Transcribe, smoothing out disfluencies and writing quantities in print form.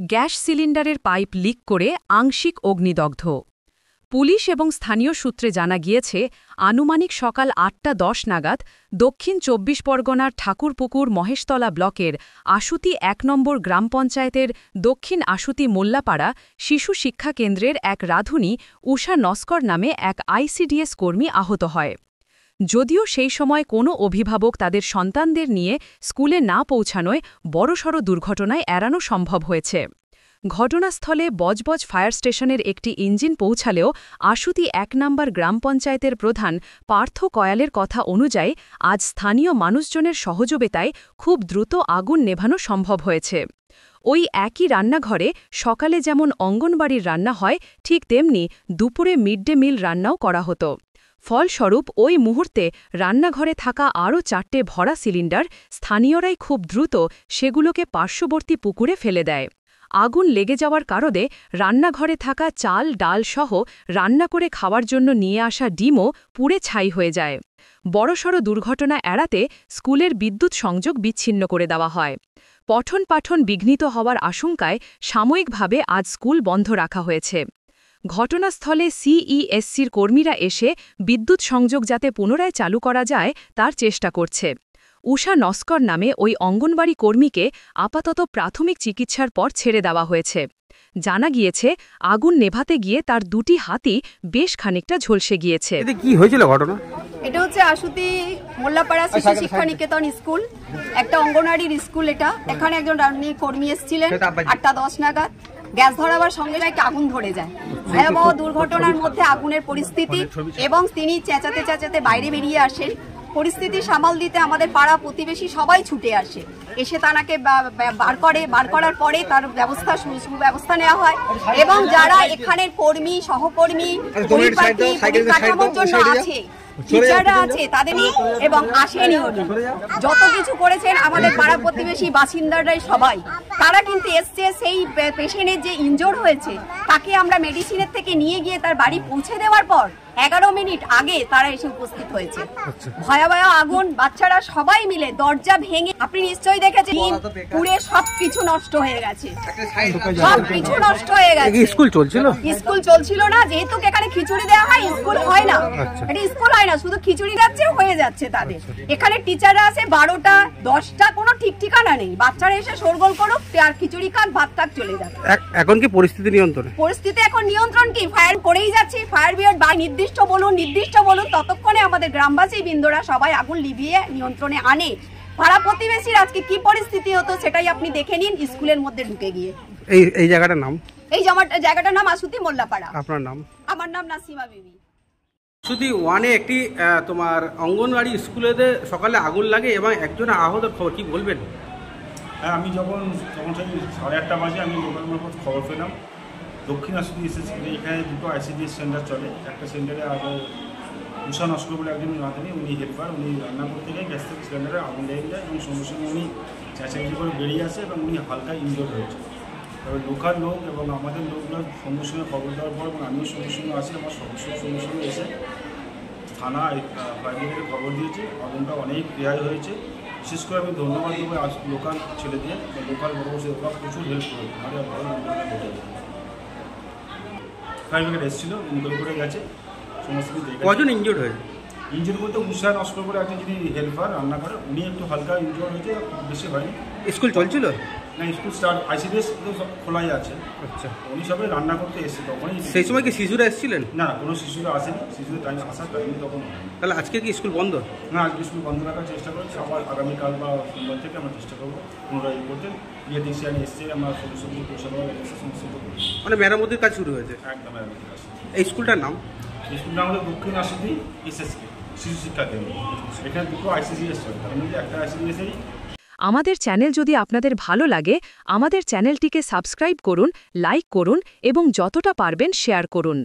Gas সিলিন্ডারের pipe leak করে আংশিক অগ্নিদগ্ধ। পুলিশ এবং স্থানীয় সূত্রে জানা গিয়েছে, আনুমানিক সকাল ৮:১০ নাগাদ দক্ষিণ ২৪ পরগনার ঠাকুরপুকুর মহেশতলা ব্লকের আশুতি ১ নম্বর গ্রাম পঞ্চায়েতের দক্ষিণ আশুতি মোল্লাপাড়া শিশু শিক্ষা কেন্দ্রের এক রাঁধুনি উষা নস্কর নামে এক আইসিডিএস কর্মী আহত হয়। যদিও সেই সময় কোনো অভিভাবক তাদের সন্তানদের নিয়ে স্কুলে না পৌঁছানোয় বড়সড় দুর্ঘটনায় এড়ানো সম্ভব হয়েছে। ঘটনাস্থলে বজবজ ফায়ার স্টেশনের একটি ইঞ্জিন পৌঁছালেও আশুতি ১ নম্বর গ্রাম পঞ্চায়েতের প্রধান পার্থ কয়ালের কথা অনুযায়ী আজ স্থানীয় মানুষজনের সহযোগিতায় খুব দ্রুত আগুন নেভানো সম্ভব হয়েছে। ওই একই রান্নাঘরে সকালে যেমন অঙ্গনবাড়ির রান্না হয়, ঠিক তেমনি দুপুরে মিড ডে মিল রান্নাও করা হতো। ফলস্বরূপ ওই মুহূর্তে রান্নাঘরে থাকা আরও ৪টে ভরা সিলিন্ডার স্থানীয়রাই খুব দ্রুত সেগুলোকে পার্শ্ববর্তী পুকুরে ফেলে দেয়। আগুন লেগে যাওয়ার কারণে রান্নাঘরে থাকা চাল ডাল সহ রান্না করে খাওয়ার জন্য নিয়ে আসা ডিমও পুড়ে ছাই হয়ে যায়। বড়সড় দুর্ঘটনা এড়াতে স্কুলের বিদ্যুৎ সংযোগ বিচ্ছিন্ন করে দেওয়া হয়। পঠন পাঠন বিঘ্নিত হওয়ার আশঙ্কায় সাময়িকভাবে আজ স্কুল বন্ধ রাখা হয়েছে। ঘটনাস্থলে সিইএসসির কর্মীরা এসে বিদ্যুৎ সংযোগ যাতে পুনরায় চালু করা যায় তার চেষ্টা করছে। উষা নস্কর নামে ওই অঙ্গনবাড়ি কর্মীকে আপাতত প্রাথমিক চিকিৎসার পর ছেড়ে দেওয়া হয়েছে। জানা গিয়েছে, আগুন নেভাতে গিয়ে তার দুটি হাতই বেশ খানিকটা ঝলসে গিয়েছে। কি হয়েছিল ঘটনা? এটা হচ্ছে আশুতি মোল্লাপাড়া শিশু শিক্ষা নিকেতন স্কুল, একটা অঙ্গনওয়াড়ির স্কুল। এখানে একজন রান্নি কর্মী এসেছিলেন ৮:১০ নাগাদ। গ্যাস ধরাবার সঙ্গে একটা আগুন ধরে যায়। ভয়াবহ দুর্ঘটনার মধ্যে আগুনের পরিস্থিতি এবং তিনি চেঁচাতে চেঁচাতে বাইরে বেরিয়ে আসেন। পরিস্থিতি সামাল দিতে আমাদের পাড়া প্রতিবেশী সবাই ছুটে আসে, এসে তাকে বার করার পরে তার সুব্যবস্থা নেওয়া হয় এবং যারা এখানের কর্মী সহকর্মী কাঠামোর জন্য আছে, টিচাররা আছে, তাদের এবং আসেনি যত কিছু করেছেন আমাদের পাড়া প্রতিবেশী বাসিন্দারাই সবাই, তারা কিন্তু এসছে। সেই পেশেন্টের যে ইনজোর হয়েছে তাকে আমরা মেডিসিনের থেকে নিয়ে গিয়ে তার বাড়ি পৌঁছে দেওয়ার পর 11 মিনিট আগে তারা এসে উপস্থিত হয়েছে। ভয়াবহ আগুন, বাচ্চারা সবাই মিলে দরজা ভেঙে, আপনি নিশ্চয়ই দেখেছেন, পুরে সবকিছু নষ্ট হয়ে গেছে। সবকিছু নষ্ট হয়ে গেছে। স্কুল চলছিল? স্কুল চলছিল না, যেহেতু এখানে খিচুড়ি দেওয়া হয়, স্কুল হয় না। এটা স্কুল হয় না, শুধু খিচুড়ি যাচ্ছে হয়ে যাচ্ছে তাদের। এখানে টিচাররা আছে 12টা 10টা, কোনো ঠিক ঠিকানা নেই। বাচ্চারা এসে শোরগোল করুক আর খিচুড়ি খাক, ভাত খাক, চলে যাবে। এখন কি পরিস্থিতি নিয়ন্ত্রণে? পরিস্থিতি এখন নিয়ন্ত্রণ কি, ফায়ার করেই যাচ্ছে। ফায়ার ব্রিগেড বা নির্দিষ্ট বলুন, ততক্ষণে আমাদের গ্রামবাসী বৃন্দরা সবাই আগুন লিভিয়ে নিয়ন্ত্রণে আনে। পাড়া প্রতিবেশীর আজকে কি পরিস্থিতি হতো সেটাই আপনি দেখে নিন স্কুলের মধ্যে ঢুকে গিয়ে। এই জায়গাটার নাম? এই জায়গাটার নাম আশুতি মোল্লাপাড়া। আপনার নাম? আমার নাম নাসিমা বিবি। আশুতি 1-এ একটি তোমার অঙ্গনওয়াড়ি স্কুলেতে সকালে আগুন লাগে এবং একজন আহতের খবর, কি বলবেন? হ্যাঁ, আমি যখন সেই 8:30 বাজে আমি লোকাল মারফত খবর পেলাম। দক্ষিণ আশুতি এসেছি, এখানে দুটো আইসিডিএস সেন্টার চলে। একটা সেন্টারে উষা নস্কর বলে একজন রাঁধুনি, উনি হেল্পার, উনি রান্না করতে গিয়ে গ্যাস থেকে সিলিন্ডারে আগুন লেগে যায় এবং সঙ্গে সঙ্গে উনি চেঁচামেচি করে বেরিয়ে আসে এবং উনি হালকা ইনজোর্ড হয়েছে। তবে লোকাল লোক এবং আমাদের লোকগুলো সঙ্গে সঙ্গে খবর দেওয়ার পর এবং আমিও সঙ্গে সঙ্গে আসি, আমার সদস্যর সঙ্গে সঙ্গে এসে থানা ফায়ার ব্রিগেডে খবর দিয়েছি। আগুনটা অনেক রেহাই হয়েছে। বিশেষ করে আমি ধন্যবাদ দেবো লোকাল ছেলেদের, লোকাল বড় ওরা প্রচুর হেল্প করে আমাদের ভালো ঘটে। ফায়ার ব্রিগেড এসেছিল, ইনকোয়ারি করে গেছে, সমস্ত কিছু দেখে। কজন ইনজোর্ড হয়েছে? ইনজোর্ড বলতে উষা নস্কর করে একজন যিনি হেল্পার রান্না করে, উনি একটু হালকা ইনজোর্ড হয়েছে, বেশি হয়নি। স্কুল চলছিল না? স্কুল স্টার্ট, আইসিডিএস তো সব খোলাই আছে। আচ্ছা, উনি সবাই রান্না করতে এসেছে তখনই। সেই সময় কি শিশুরা এসেছিলেন? না, কোনো শিশুরা আসেনি। শিশুদের টাইম আসার টাইম তখন। তাহলে আজকে কি স্কুল বন্ধ? না, আজকে স্কুল বন্ধ রাখার চেষ্টা করছি। আবার আগামীকাল বা সোমবার থেকে আমরা চেষ্টা করবো পুনরায় করতে। ইলেকট্রিশিয়ান এসছে, আমরা সমস্ত কিছু পরিষেবা সমস্ত করছি। মানে মেরামতির কাজ শুরু হয়েছে? একদম মেরামতির কাজ। এই স্কুলটার নাম? স্কুলটা আমাদের দক্ষিণ আশুতি এসএসকে শিশু শিক্ষা কেন্দ্র। এখানে দুটো আইসিডিএস চলে, তার মধ্যে একটা আইসিডিএসেরই। আমাদের চ্যানেল যদি আপনাদের ভালো লাগে, আমাদের চ্যানেলটিকে সাবস্ক্রাইব করুন, লাইক করুন এবং যতটা পারবেন শেয়ার করুন।